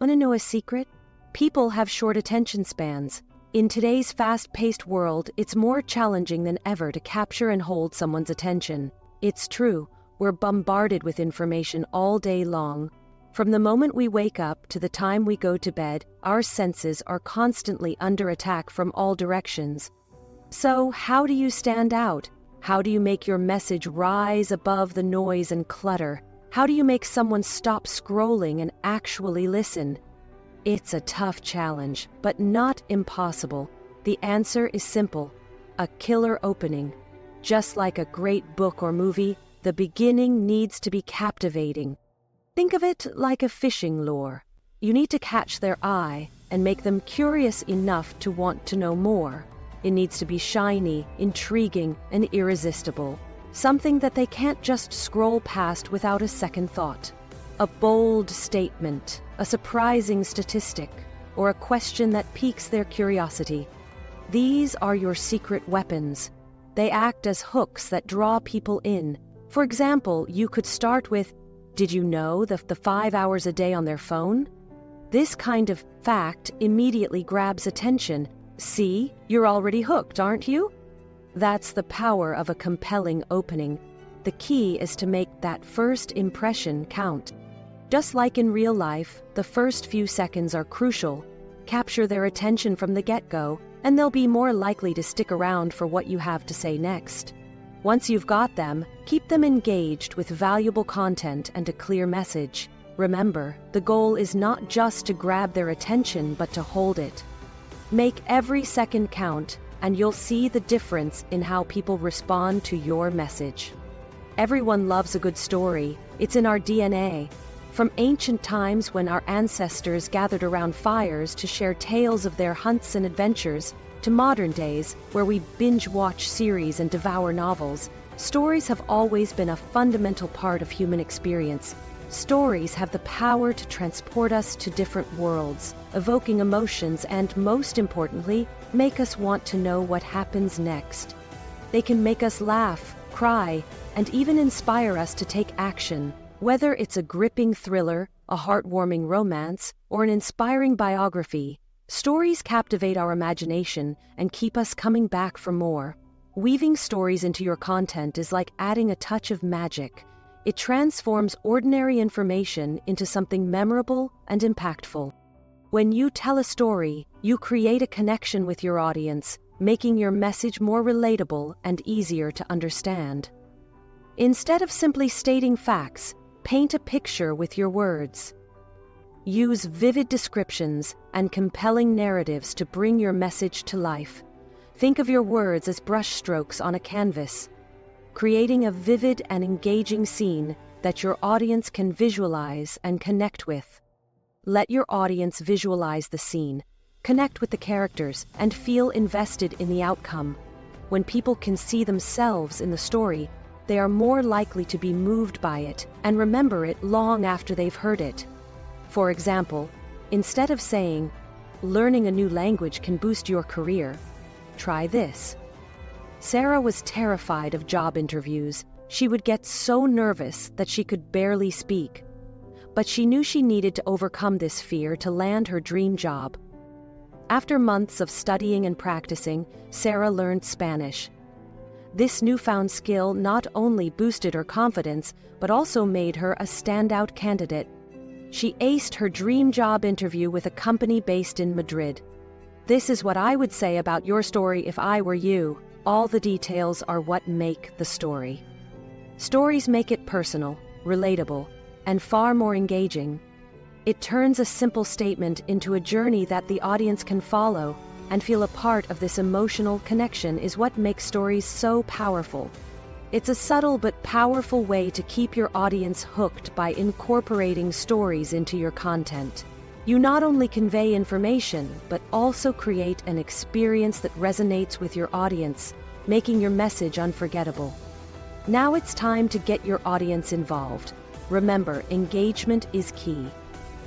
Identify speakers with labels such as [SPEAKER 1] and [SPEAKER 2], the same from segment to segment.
[SPEAKER 1] Want to know a secret? People have short attention spans. In today's fast-paced world, it's more challenging than ever to capture and hold someone's attention. It's true, we're bombarded with information all day long. From the moment we wake up to the time we go to bed, our senses are constantly under attack from all directions. So, how do you stand out? How do you make your message rise above the noise and clutter? How do you make someone stop scrolling and actually listen? It's a tough challenge, but not impossible. The answer is simple: a killer opening. Just like a great book or movie, the beginning needs to be captivating. Think of it like a fishing lure. You need to catch their eye and make them curious enough to want to know more. It needs to be shiny, intriguing, and irresistible. Something that they can't just scroll past without a second thought. A bold statement, a surprising statistic, or a question that piques their curiosity. These are your secret weapons. They act as hooks that draw people in. For example, you could start with, "Did you know the 5 hours a day on their phone?" This kind of fact immediately grabs attention. See, you're already hooked, aren't you? That's the power of a compelling opening. The key is to make that first impression count. Just like in real life, the first few seconds are crucial. Capture their attention from the get-go, and they'll be more likely to stick around for what you have to say next. Once you've got them, keep them engaged with valuable content and a clear message. Remember, the goal is not just to grab their attention, but to hold it. Make every second count, and you'll see the difference in how people respond to your message. Everyone loves a good story. It's in our DNA. From ancient times when our ancestors gathered around fires to share tales of their hunts and adventures, to modern days where we binge-watch series and devour novels, stories have always been a fundamental part of human experience. Stories have the power to transport us to different worlds, evoking emotions and, most importantly, make us want to know what happens next. They can make us laugh, cry, and even inspire us to take action. Whether it's a gripping thriller, a heartwarming romance, or an inspiring biography, stories captivate our imagination and keep us coming back for more. Weaving stories into your content is like adding a touch of magic. It transforms ordinary information into something memorable and impactful. When you tell a story, you create a connection with your audience, making your message more relatable and easier to understand. Instead of simply stating facts, paint a picture with your words. Use vivid descriptions and compelling narratives to bring your message to life. Think of your words as brushstrokes on a canvas, creating a vivid and engaging scene that your audience can visualize and connect with. Let your audience visualize the scene, connect with the characters, and feel invested in the outcome. When people can see themselves in the story, they are more likely to be moved by it and remember it long after they've heard it. For example, instead of saying, "Learning a new language can boost your career," try this. Sarah was terrified of job interviews. She would get so nervous that she could barely speak. But she knew she needed to overcome this fear to land her dream job. After months of studying and practicing, Sarah learned Spanish. This newfound skill not only boosted her confidence, but also made her a standout candidate. She aced her dream job interview with a company based in Madrid. This is what I would say about your story if I were you. All the details are what make the story. Stories make it personal, relatable, and far more engaging. It turns a simple statement into a journey that the audience can follow and feel a part of. This emotional connection is what makes stories so powerful. It's a subtle but powerful way to keep your audience hooked by incorporating stories into your content. You not only convey information, but also create an experience that resonates with your audience, making your message unforgettable. Now it's time to get your audience involved. Remember, engagement is key.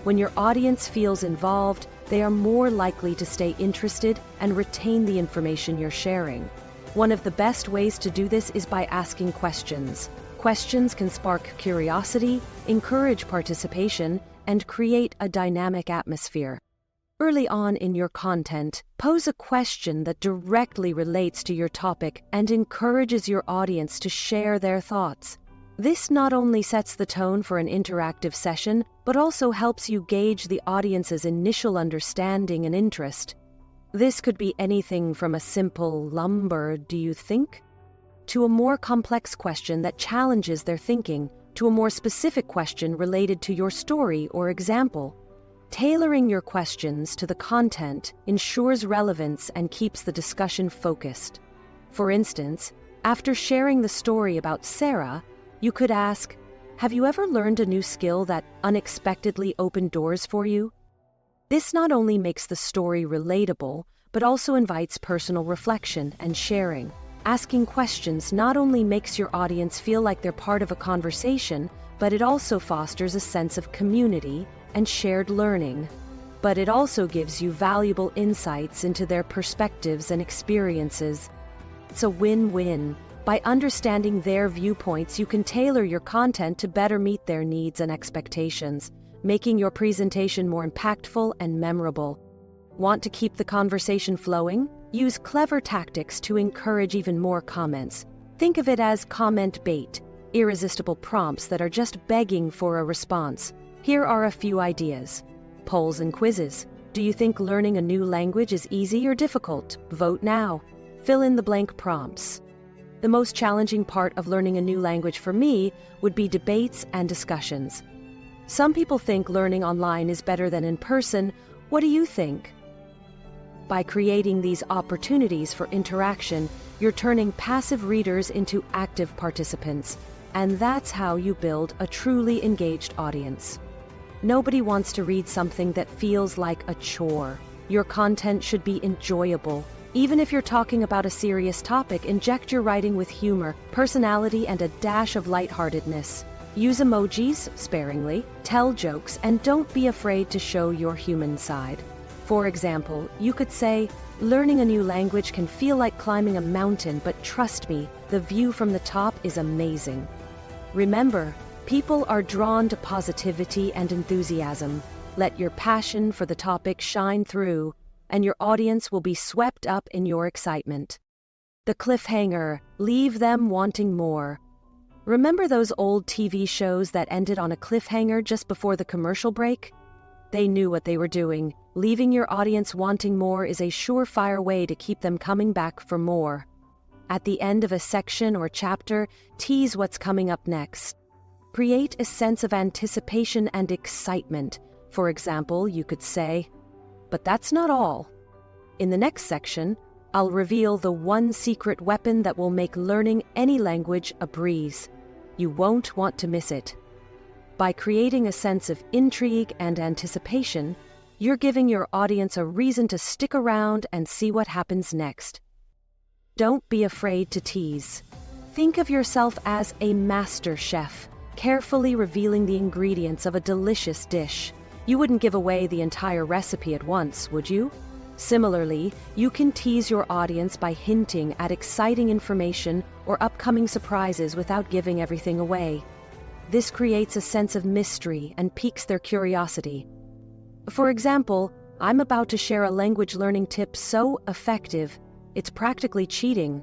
[SPEAKER 1] When your audience feels involved, they are more likely to stay interested and retain the information you're sharing. One of the best ways to do this is by asking questions. Questions can spark curiosity, encourage participation, and create a dynamic atmosphere. Early on in your content, pose a question that directly relates to your topic and encourages your audience to share their thoughts. This not only sets the tone for an interactive session, but also helps you gauge the audience's initial understanding and interest. This could be anything from a simple "lumber, do you think?" to a more complex question that challenges their thinking, to a more specific question related to your story or example. Tailoring your questions to the content ensures relevance and keeps the discussion focused. For instance, after sharing the story about Sarah, you could ask, "Have you ever learned a new skill that unexpectedly opened doors for you?" This not only makes the story relatable, but also invites personal reflection and sharing. Asking questions not only makes your audience feel like they're part of a conversation, but it also fosters a sense of community and shared learning. But it also gives you valuable insights into their perspectives and experiences. It's a win-win. By understanding their viewpoints, you can tailor your content to better meet their needs and expectations, making your presentation more impactful and memorable. Want to keep the conversation flowing? Use clever tactics to encourage even more comments. Think of it as comment bait, irresistible prompts that are just begging for a response. Here are a few ideas. Polls and quizzes. Do you think learning a new language is easy or difficult? Vote now. Fill in the blank prompts. The most challenging part of learning a new language for me would be debates and discussions. Some people think learning online is better than in person. What do you think? By creating these opportunities for interaction, you're turning passive readers into active participants, and that's how you build a truly engaged audience. Nobody wants to read something that feels like a chore. Your content should be enjoyable. Even if you're talking about a serious topic, inject your writing with humor, personality, and a dash of lightheartedness. Use emojis sparingly, tell jokes, and don't be afraid to show your human side. For example, you could say, "Learning a new language can feel like climbing a mountain, but trust me, the view from the top is amazing." Remember, people are drawn to positivity and enthusiasm. Let your passion for the topic shine through, and your audience will be swept up in your excitement. The cliffhanger, leave them wanting more. Remember those old TV shows that ended on a cliffhanger just before the commercial break? They knew what they were doing. Leaving your audience wanting more is a surefire way to keep them coming back for more. At the end of a section or chapter, tease what's coming up next. Create a sense of anticipation and excitement. For example, you could say, "But that's not all. In the next section, I'll reveal the one secret weapon that will make learning any language a breeze. You won't want to miss it." By creating a sense of intrigue and anticipation, you're giving your audience a reason to stick around and see what happens next. Don't be afraid to tease. Think of yourself as a master chef, carefully revealing the ingredients of a delicious dish. You wouldn't give away the entire recipe at once, would you? Similarly, you can tease your audience by hinting at exciting information or upcoming surprises without giving everything away. This creates a sense of mystery and piques their curiosity. For example, "I'm about to share a language learning tip so effective, it's practically cheating.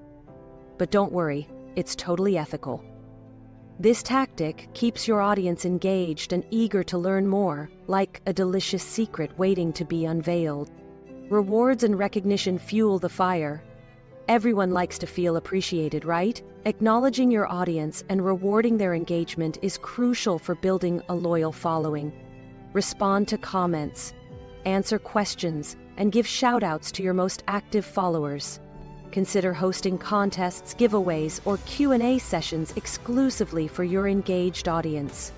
[SPEAKER 1] But don't worry, it's totally ethical." This tactic keeps your audience engaged and eager to learn more, like a delicious secret waiting to be unveiled. Rewards and recognition fuel the fire. Everyone likes to feel appreciated, right? Acknowledging your audience and rewarding their engagement is crucial for building a loyal following. Respond to comments, answer questions, and give shout-outs to your most active followers. Consider hosting contests, giveaways, or Q&A sessions exclusively for your engaged audience.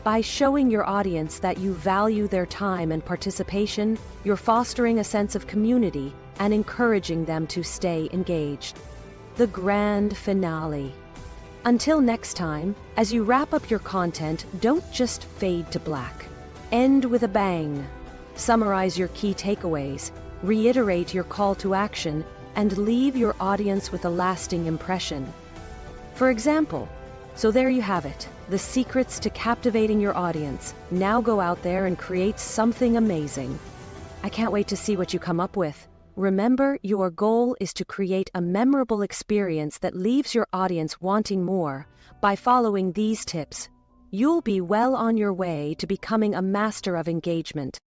[SPEAKER 1] By showing your audience that you value their time and participation, you're fostering a sense of community and encouraging them to stay engaged. The grand finale. Until next time, as you wrap up your content, don't just fade to black. End with a bang. Summarize your key takeaways, reiterate your call to action, and leave your audience with a lasting impression. For example, so there you have it. the secrets to captivating your audience. Now go out there and create something amazing. I can't wait to see what you come up with. Remember, your goal is to create a memorable experience that leaves your audience wanting more. By following these tips, you'll be well on your way to becoming a master of engagement.